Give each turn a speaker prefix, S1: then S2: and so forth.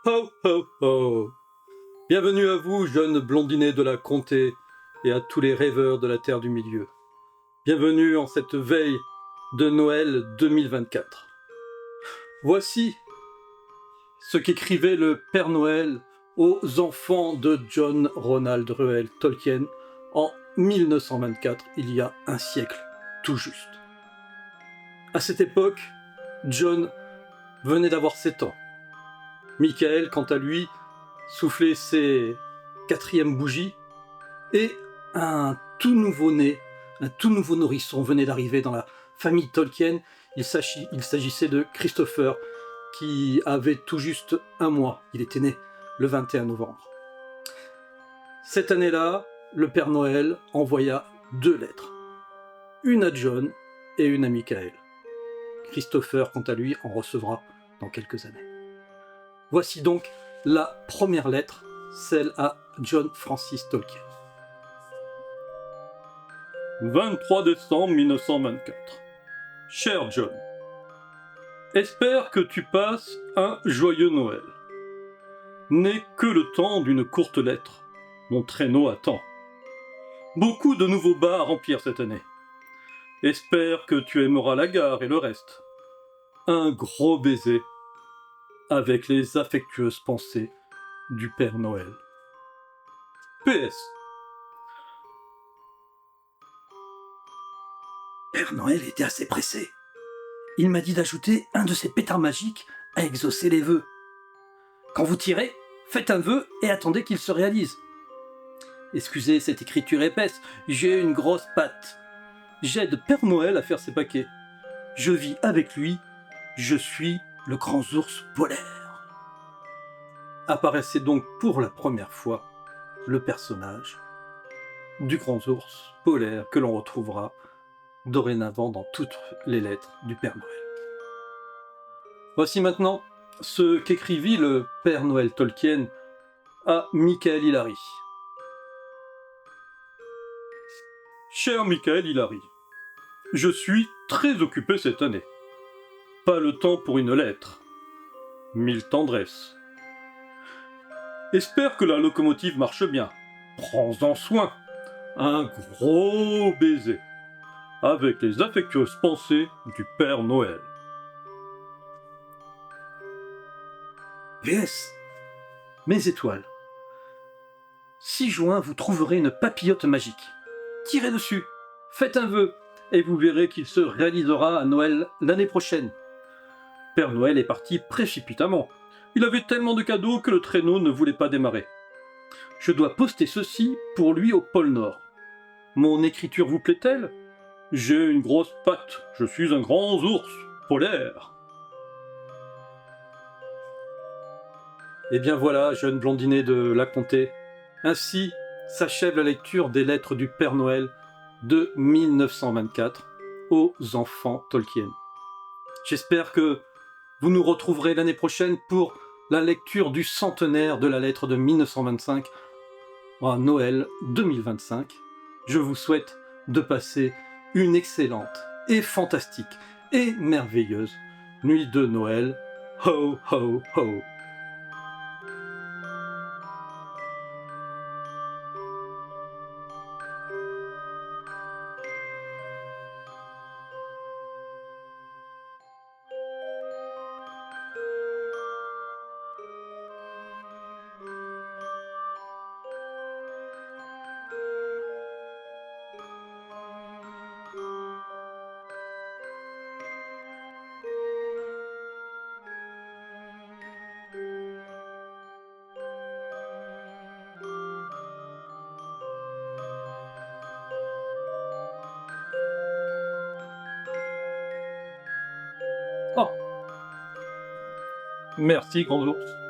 S1: Ho ho ho! Bienvenue à vous, jeunes blondinés de la comté, et à tous les rêveurs de la Terre du Milieu. Bienvenue en cette veille de Noël 2024. Voici ce qu'écrivait le Père Noël aux enfants de John Ronald Reuel Tolkien en 1924, il y a un siècle tout juste. À cette époque, John venait d'avoir 7 ans. Michael, quant à lui, soufflait ses 4e bougies et un tout nouveau-né, un tout nouveau nourrisson venait d'arriver dans la famille Tolkien. Il s'agissait de Christopher, qui avait tout juste 1 mois. Il était né le 21 novembre. Cette année-là, le Père Noël envoya 2 lettres. Une à John et une à Michael. Christopher, quant à lui, en recevra dans quelques années. Voici donc la première lettre, celle à John Francis Tolkien. 23 décembre 1924. Cher John, espère que tu passes un joyeux Noël. N'est que le temps d'une courte lettre. Mon traîneau attend. Beaucoup de nouveaux bas à remplir cette année. Espère que tu aimeras la gare et le reste. Un gros baiser avec les affectueuses pensées du Père Noël. PS.
S2: Père Noël était assez pressé. Il m'a dit d'ajouter un de ses pétards magiques à exaucer les vœux. Quand vous tirez, faites un vœu et attendez qu'il se réalise. Excusez cette écriture épaisse, j'ai une grosse patte. J'aide Père Noël à faire ses paquets. Je vis avec lui, je suis le grand ours polaire.
S1: Apparaissait donc pour la première fois le personnage du grand ours polaire que l'on retrouvera dorénavant dans toutes les lettres du Père Noël. Voici maintenant ce qu'écrivit le Père Noël Tolkien à Michael Hilary. Cher Michael Hilary, je suis très occupé cette année. Pas le temps pour une lettre. 1000 tendresses. Espère que la locomotive marche bien. Prends-en soin. Un gros baiser. Avec les affectueuses pensées du Père Noël.
S2: PS. Mes étoiles. 6 juin, vous trouverez une papillote magique. Tirez dessus, faites un vœu, et vous verrez qu'il se réalisera à Noël l'année prochaine.
S1: Père Noël est parti précipitamment. Il avait tellement de cadeaux que le traîneau ne voulait pas démarrer. Je dois poster ceci pour lui au pôle Nord. Mon écriture vous plaît-elle? J'ai une grosse patte, je suis un grand ours polaire. Et bien voilà, jeune blondinet de la comté, ainsi s'achève la lecture des lettres du Père Noël de 1924 aux enfants Tolkien. J'espère que vous nous retrouverez l'année prochaine pour la lecture du centenaire de la lettre de 1925 à Noël 2025. Je vous souhaite de passer une excellente et fantastique et merveilleuse nuit de Noël. Ho ho ho! Oh! Merci, grand ours.